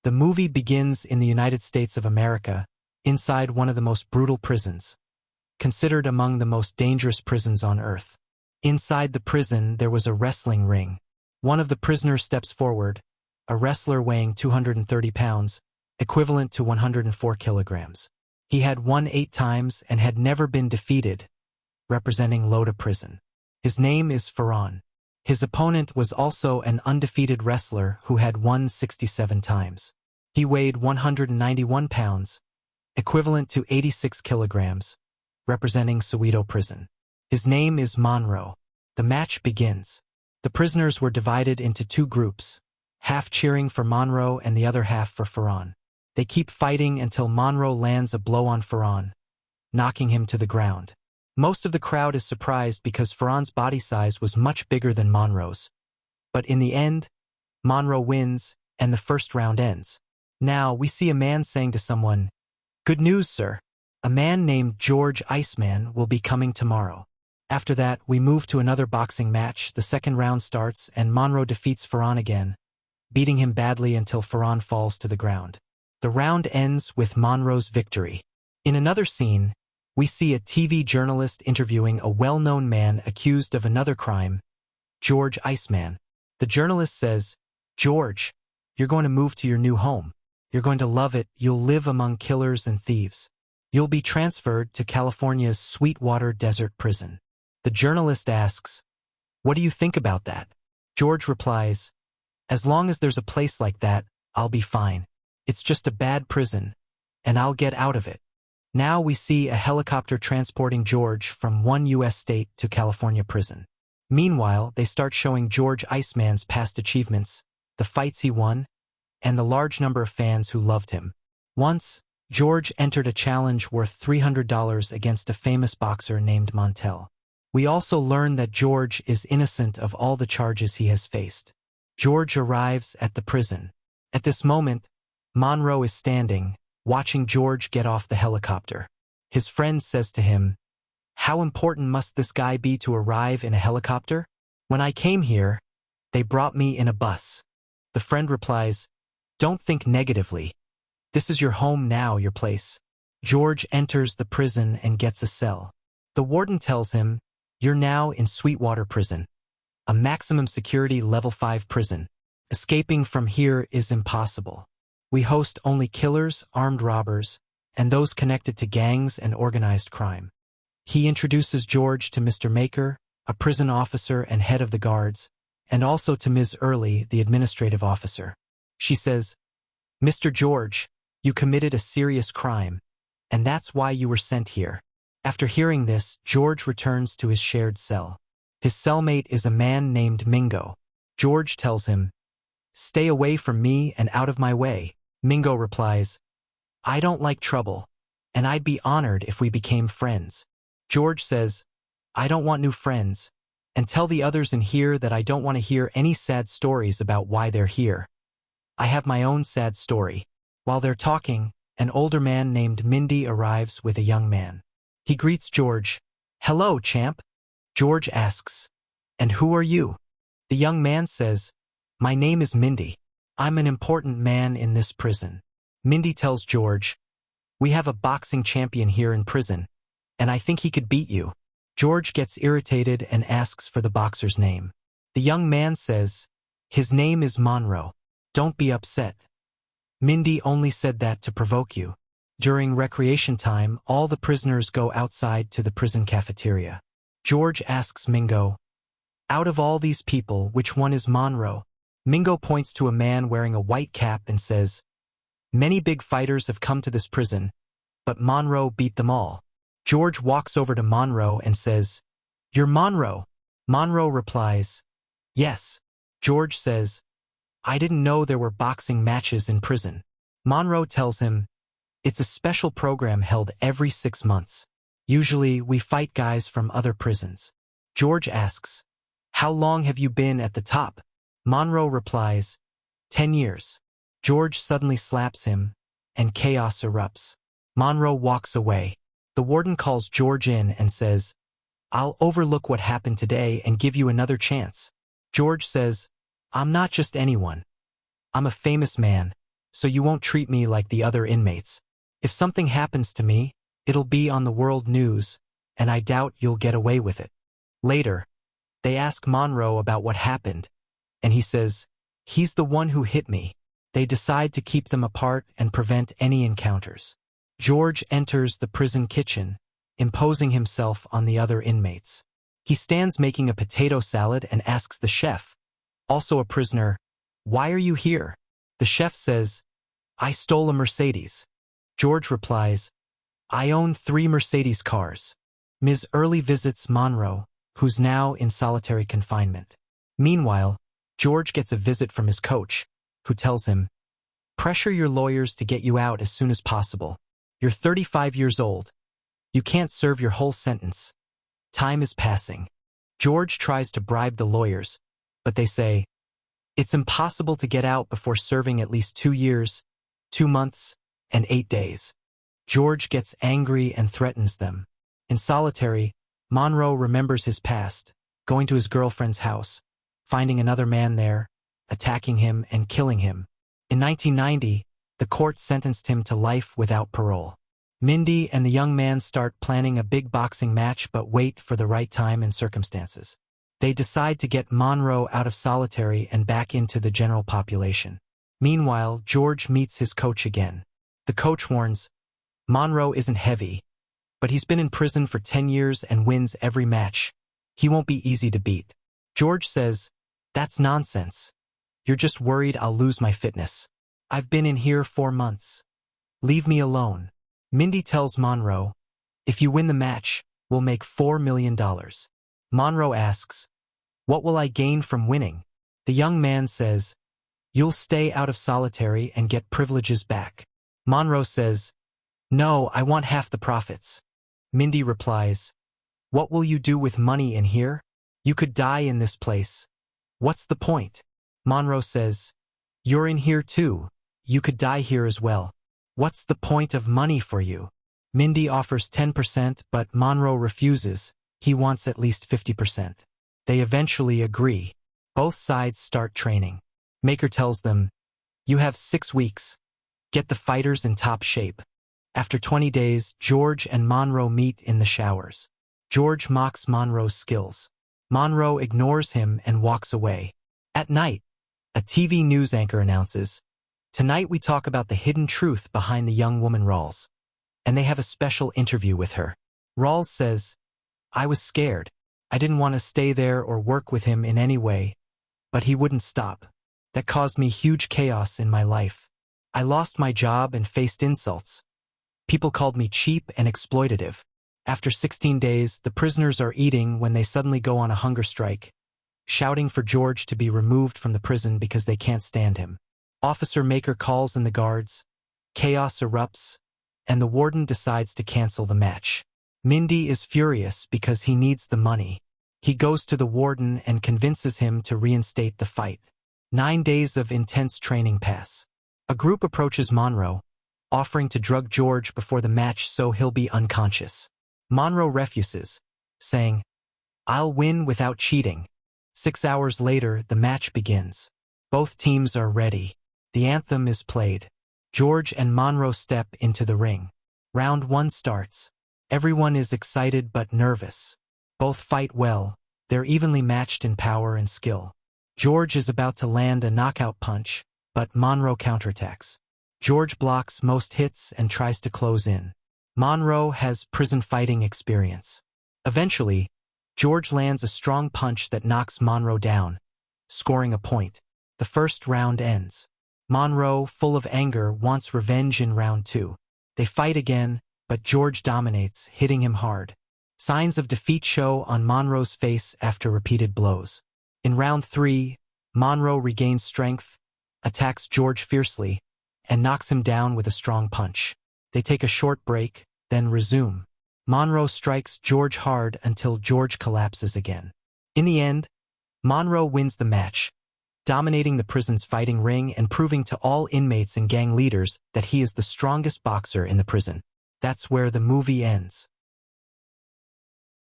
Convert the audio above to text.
The movie begins in the United States of America, inside one of the most brutal prisons, considered among the most dangerous prisons on earth. Inside the prison, there was a wrestling ring. One of the prisoners steps forward, a wrestler weighing 230 pounds, equivalent to 104 kilograms. He had won 8 times and had never been defeated, representing Lota prison. His name is Ferran. His opponent was also an undefeated wrestler who had won 67 times. He weighed 191 pounds, equivalent to 86 kilograms, representing Soweto prison. His name is Monroe. The match begins. The prisoners were divided into 2 groups, half cheering for Monroe and the other half for Ferran. They keep fighting until Monroe lands a blow on Ferran, knocking him to the ground. Most of the crowd is surprised because Ferran's body size was much bigger than Monroe's. But in the end, Monroe wins, and the first round ends. Now we see a man saying to someone, "Good news, sir. A man named George Iceman will be coming tomorrow." After that, we move to another boxing match. The second round starts, and Monroe defeats Ferran again, beating him badly until Ferran falls to the ground. The round ends with Monroe's victory. In another scene, we see a TV journalist interviewing a well-known man accused of another crime, George Iceman. The journalist says, "George, you're going to move to your new home. You're going to love it. You'll live among killers and thieves. You'll be transferred to California's Sweetwater Desert Prison." The journalist asks, "What do you think about that?" George replies, "As long as there's a place like that, I'll be fine. It's just a bad prison, and I'll get out of it." Now we see a helicopter transporting George from one U.S. state to California prison. Meanwhile, they start showing George Iceman's past achievements, the fights he won, and the large number of fans who loved him. Once, George entered a challenge worth $300 against a famous boxer named Montel. We also learn that George is innocent of all the charges he has faced. George arrives at the prison. At this moment, Monroe is standing, watching George get off the helicopter. His friend says to him, "How important must this guy be to arrive in a helicopter? When I came here, they brought me in a bus." The friend replies, "Don't think negatively. This is your home now, your place." George enters the prison and gets a cell. The warden tells him, "You're now in Sweetwater prison, a maximum security level 5 prison. Escaping from here is impossible. We host only killers, armed robbers, and those connected to gangs and organized crime." He introduces George to Mr. Maker, a prison officer and head of the guards, and also to Ms. Early, the administrative officer. She says, "Mr. George, you committed a serious crime, and that's why you were sent here." After hearing this, George returns to his shared cell. His cellmate is a man named Mingo. George tells him, "Stay away from me and out of my way." Mingo replies, "I don't like trouble, and I'd be honored if we became friends." George says, "I don't want new friends, and tell the others in here that I don't want to hear any sad stories about why they're here. I have my own sad story." While they're talking, an older man named Mindy arrives with a young man. He greets George, "Hello, champ." George asks, "And who are you?" The young man says, "My name is Mindy. I'm an important man in this prison." Mindy tells George, "We have a boxing champion here in prison, and I think he could beat you." George gets irritated and asks for the boxer's name. The young man says, "His name is Monroe. Don't be upset. Mindy only said that to provoke you." During recreation time, all the prisoners go outside to the prison cafeteria. George asks Mingo, "Out of all these people, which one is Monroe?" Mingo points to a man wearing a white cap and says, "Many big fighters have come to this prison, but Monroe beat them all." George walks over to Monroe and says, "You're Monroe." Monroe replies, "Yes." George says, "I didn't know there were boxing matches in prison." Monroe tells him, "It's a special program held every 6 months. Usually, we fight guys from other prisons." George asks, "How long have you been at the top?" Monroe replies, 10 years. George suddenly slaps him, and chaos erupts. Monroe walks away. The warden calls George in and says, "I'll overlook what happened today and give you another chance." George says, "I'm not just anyone. I'm a famous man. so you won't treat me like the other inmates. If something happens to me, it'll be on the world news, and I doubt you'll get away with it. Later, they ask Monroe about what happened, and he says, he's the one who hit me. They decide to keep them apart and prevent any encounters. George enters the prison kitchen, imposing himself on the other inmates. He stands making a potato salad and asks the chef, also a prisoner, "Why are you here?" The chef says, "I stole a Mercedes." George replies, "I own 3 Mercedes cars." Ms. Early visits Monroe, who's now in solitary confinement. Meanwhile, George gets a visit from his coach, who tells him, "Pressure your lawyers to get you out as soon as possible. You're 35 years old. You can't serve your whole sentence. Time is passing." George tries to bribe the lawyers, but they say, it's impossible to get out before serving at least 2 years, 2 months, and 8 days. George gets angry and threatens them. In solitary, Monroe remembers his past, going to his girlfriend's house, finding another man there, attacking him and killing him. In 1990, the court sentenced him to life without parole. Mindy and the young man start planning a big boxing match but wait for the right time and circumstances. They decide to get Monroe out of solitary and back into the general population. Meanwhile, George meets his coach again. The coach warns, Monroe isn't heavy, but he's been in prison for 10 years and wins every match. He won't be easy to beat. George says, "That's nonsense. You're just worried I'll lose my fitness. I've been in here 4 months. Leave me alone." Mindy tells Monroe, "If you win the match, we'll make $4 million. Monroe asks, "What will I gain from winning?" The young man says, "You'll stay out of solitary and get privileges back." Monroe says, "No, I want half the profits." Mindy replies, "What will you do with money in here? You could die in this place. What's the point?" Monroe says, "You're in here too. You could die here as well. What's the point of money for you?" Mindy offers 10%, but Monroe refuses. He wants at least 50%. They eventually agree. Both sides start training. Maker tells them, "You have 6 weeks. Get the fighters in top shape." After 20 days, George and Monroe meet in the showers. George mocks Monroe's skills. Monroe ignores him and walks away. At night, a TV news anchor announces, "Tonight we talk about the hidden truth behind the young woman Rawls." And they have a special interview with her. Rawls says, "I was scared. I didn't want to stay there or work with him in any way, but he wouldn't stop. That caused me huge chaos in my life. I lost my job and faced insults. People called me cheap and exploitative." After 16 days, the prisoners are eating when they suddenly go on a hunger strike, shouting for George to be removed from the prison because they can't stand him. Officer Maker calls in the guards, chaos erupts, and the warden decides to cancel the match. Mindy is furious because he needs the money. He goes to the warden and convinces him to reinstate the fight. 9 days of intense training pass. A group approaches Monroe, offering to drug George before the match so he'll be unconscious. Monroe refuses, saying, "I'll win without cheating." 6 hours later, the match begins. Both teams are ready. The anthem is played. George and Monroe step into the ring. Round 1 starts. Everyone is excited but nervous. Both fight well. They're evenly matched in power and skill. George is about to land a knockout punch, but Monroe counterattacks. George blocks most hits and tries to close in. Monroe has prison fighting experience. Eventually, George lands a strong punch that knocks Monroe down, scoring a point. The first round ends. Monroe, full of anger, wants revenge in round 2. They fight again, but George dominates, hitting him hard. Signs of defeat show on Monroe's face after repeated blows. In round 3, Monroe regains strength, attacks George fiercely, and knocks him down with a strong punch. They take a short break, then resume. Monroe strikes George hard until George collapses again. In the end, Monroe wins the match, dominating the prison's fighting ring and proving to all inmates and gang leaders that he is the strongest boxer in the prison. That's where the movie ends.